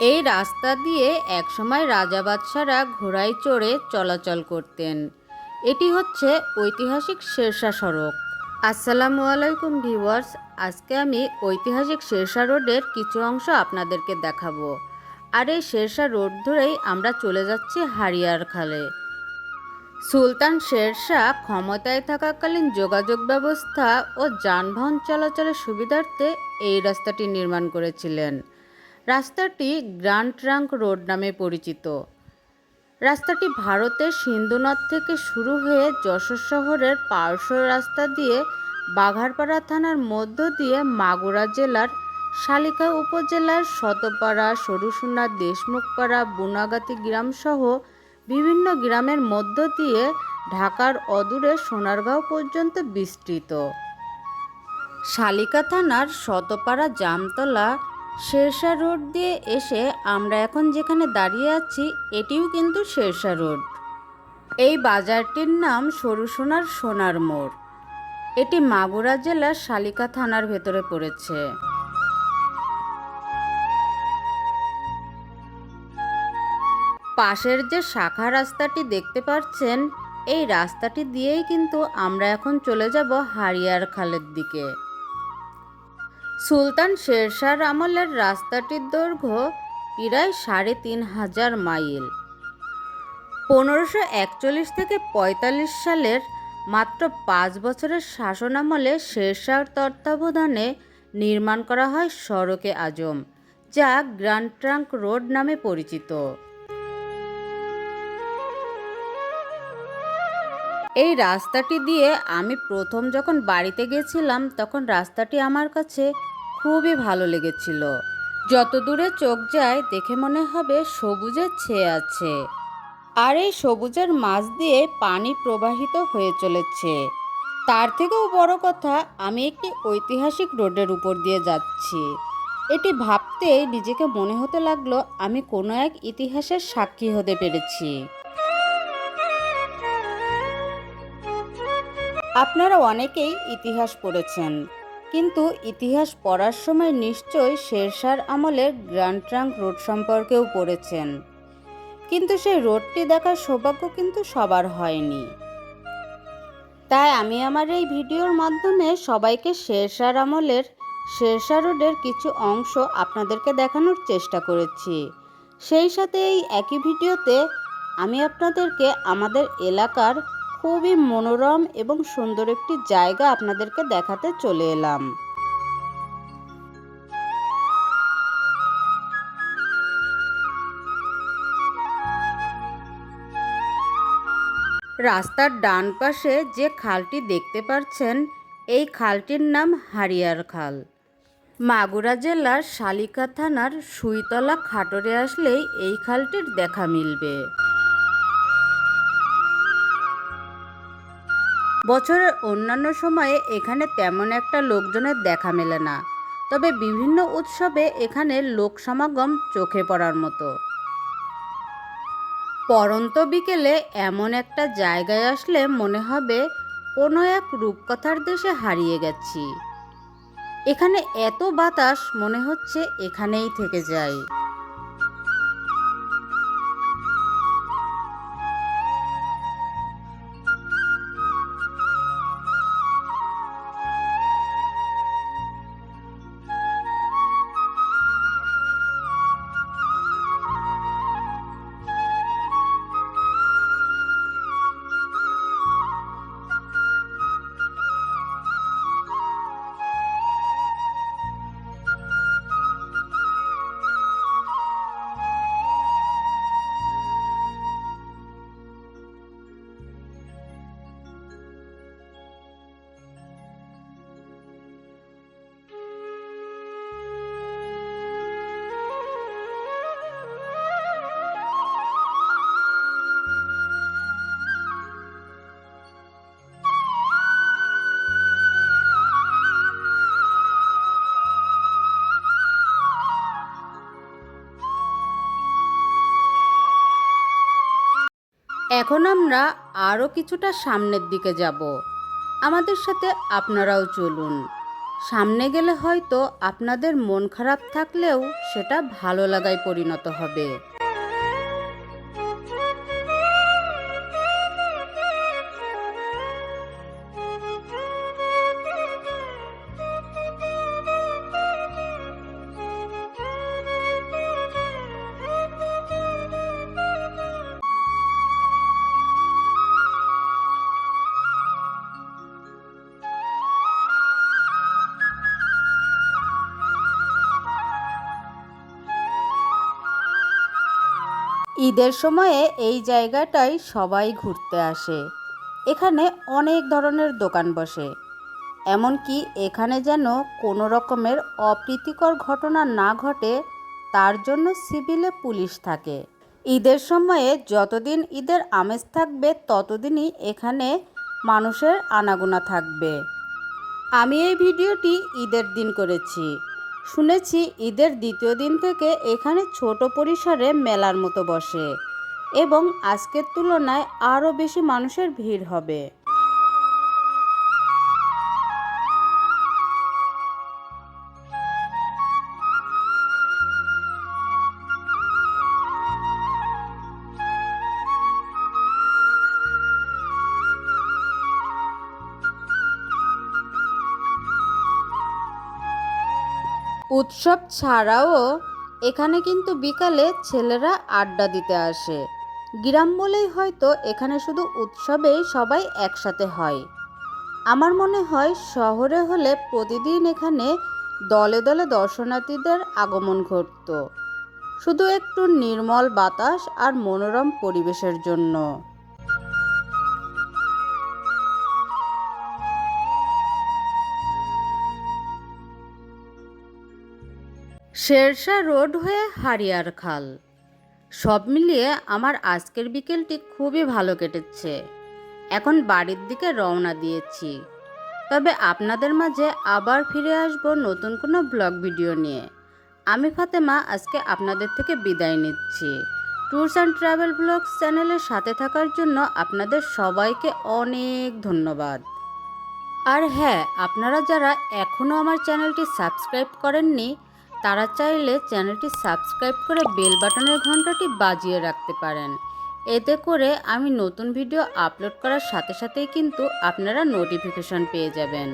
এই রাস্তা দিয়ে একসময় রাজা বাদশারা ঘোড়ায় চড়ে চলাচল করতেন। এটি হচ্ছে ঐতিহাসিক শেরশাহ সড়ক। আসসালামু আলাইকুম ভিউয়ার্স, আজকে আমি ঐতিহাসিক শেরশাহ রোডের কিছু অংশ আপনাদেরকে দেখাবো। আর এই শেরশাহ রোড ধরেই আমরা চলে যাচ্ছি হারিয়ারখালে। সুলতান শেরশাহ ক্ষমতায় থাকাকালীন যোগাযোগ ব্যবস্থা ও যানবাহন চলাচলের সুবিধার্থে এই রাস্তাটি নির্মাণ করেছিলেন। রাস্তাটি গ্র্যান্ড ট্রাঙ্ক রোড নামে পরিচিত। রাস্তাটি ভারতের সিন্ধুনদ থেকে শুরু হয়ে যশোর শহরের পার্শ্ব রাস্তা দিয়ে বাঘারপাড়া থানার মধ্য দিয়ে মাগুরা জেলার শালিকা উপজেলার শতপাড়া, সরুসোনা, দেশমুখপাড়া, বুনাগাতি গ্রামসহ বিভিন্ন গ্রামের মধ্য দিয়ে ঢাকার অদূরে সোনারগাঁও পর্যন্ত বিস্তৃত। শালিকা থানার শতপাড়া জামতলা শেরশাহ রোড দিয়ে এসে আমরা এখন যেখানে দাঁড়িয়ে আছি এটিও কিন্তু শেরশাহ রোড। এই বাজারটির নাম সরুসোনার সোনার মোড়। এটি মাগুরা জেলার শালিকা থানার ভেতরে পড়েছে। পাশের যে শাখা রাস্তাটি দেখতে পাচ্ছেন, এই রাস্তাটি দিয়েই কিন্তু আমরা এখন চলে যাব হারিয়ারখালের দিকে। সুলতান শেরশাহর আমলের রাস্তাটির দৈর্ঘ্য প্রায় ৩,৫০০ মাইল। ১৫৪১ থেকে ৪৫ সালের মাত্র ৫ বছরের শাসনামলে শেরশাহর তত্ত্বাবধানে নির্মাণ করা হয় সড়কে আজম, যা গ্র্যান্ড ট্রাঙ্ক রোড নামে পরিচিত। এই রাস্তাটি দিয়ে আমি প্রথম যখন বাড়িতে গেছিলাম তখন রাস্তাটি আমার কাছে খুবই ভালো লেগেছিল। যত দূরে চোখ যায় দেখে মনে হবে সবুজে ছেয়ে আছে, আর এই সবুজের মাঝ দিয়ে পানি প্রবাহিত হয়ে চলেছে। তার থেকেও বড় কথা, আমি একটি ঐতিহাসিক রোডের উপর দিয়ে যাচ্ছি। এটি ভাবতেই নিজেকে মনে হতে লাগলো আমি কোনো এক ইতিহাসের সাক্ষী হতে পেরেছি। আপনারা অনেকেই ইতিহাস পড়েছেন, কিন্তু ইতিহাস পড়ার সময় নিশ্চয়ই শেরশাহর আমলের গ্র্যান্ড ট্রাঙ্ক রোড সম্পর্কেও পড়েছেন, কিন্তু সেই রোডটি দেখার সৌভাগ্য কিন্তু সবার হয়নি। তাই আমি আমার এই ভিডিওর মাধ্যমে সবাইকে শেরশাহর আমলের শেরশাহ রোডের কিছু অংশ আপনাদেরকে দেখানোর চেষ্টা করেছি। সেই সাথে এই একই ভিডিওতে আমি আপনাদেরকে আমাদের এলাকার খুবই মনোরম এবং সুন্দর একটি জায়গা আপনাদেরকে দেখাতে চলে এলাম। রাস্তার ডান পাশে যে খালটি দেখতে পাচ্ছেন, এই খালটির নাম হারিয়ার খাল। মাগুরা জেলার শালিকা থানার সুইতলা খাটরে আসলেই এই খালটির দেখা মিলবে। বছরের অন্যান্য সময়ে এখানে তেমন একটা লোকজনের দেখা মেলে না, তবে বিভিন্ন উৎসবে এখানে লোক সমাগম চোখে পড়ার মতো। পরন্ত বিকেলে এমন একটা জায়গায় আসলে মনে হবে কোনো এক রূপকথার দেশে হারিয়ে গেছি। এখানে এত বাতাস, মনে হচ্ছে এখানেই থেকে যাই। এখন আমরা আরও কিছুটা সামনের দিকে যাব। আমাদের সাথে আপনারাও চলুন। সামনে গেলে হয়তো আপনাদের মন খারাপ থাকলেও সেটা ভালো লাগায় পরিণত হবে। ঈদের সময়ে এই জায়গাটায় সবাই ঘুরতে আসে। এখানে অনেক ধরনের দোকান বসে। এমনকি এখানে যেন কোনো রকমের অপ্রীতিকর ঘটনা না ঘটে তার জন্য সিভিলে পুলিশ থাকে। ঈদের সময়ে যতদিন ঈদের আমেজ থাকবে ততদিনই এখানে মানুষের আনাগোনা থাকবে। আমি এই ভিডিওটি ঈদের দিন করেছি। শুনেছি ঈদের দ্বিতীয় দিন থেকে এখানে ছোট পরিসরে মেলার মতো বসে এবং আজকের তুলনায় আরও বেশি মানুষের ভিড় হবে। উৎসব ছাড়াও এখানে কিন্তু বিকালে ছেলেরা আড্ডা দিতে আসে। গ্রাম বলেই হয়তো এখানে শুধু উৎসবেই সবাই একসাথে হয়। আমার মনে হয় শহরে হলে প্রতিদিন এখানে দলে দলে দর্শনার্থীদের আগমন ঘটত, শুধু একটু নির্মল বাতাস আর মনোরম পরিবেশের জন্য। শেরশাহ রোড হয়ে হারিয়ার খাল, সব মিলিয়ে আমার আজকের বিকেলটি খুবই ভালো কেটেছে। এখন বাড়ির দিকে রওনা দিয়েছি। তবে আপনাদের মাঝে আবার ফিরে আসব নতুন কোনো ব্লগ ভিডিও নিয়ে। আমি ফাতেমা আজকে আপনাদের থেকে বিদায় নিচ্ছি। ট্যুরস অ্যান্ড ট্রাভেল ব্লগস চ্যানেলের সাথে থাকার জন্য আপনাদের সবাইকে অনেক ধন্যবাদ। আর হ্যাঁ, আপনারা যারা এখনও আমার চ্যানেলটি সাবস্ক্রাইব করেননি তারা চাইলে চ্যানেলটি সাবস্ক্রাইব করে বেল বাটনের ঘন্টাটি বাজিয়ে রাখতে পারেন। এতে করে আমি নতুন ভিডিও আপলোড করার সাথে সাথেই কিন্তু আপনারা নোটিফিকেশন পেয়ে যাবেন।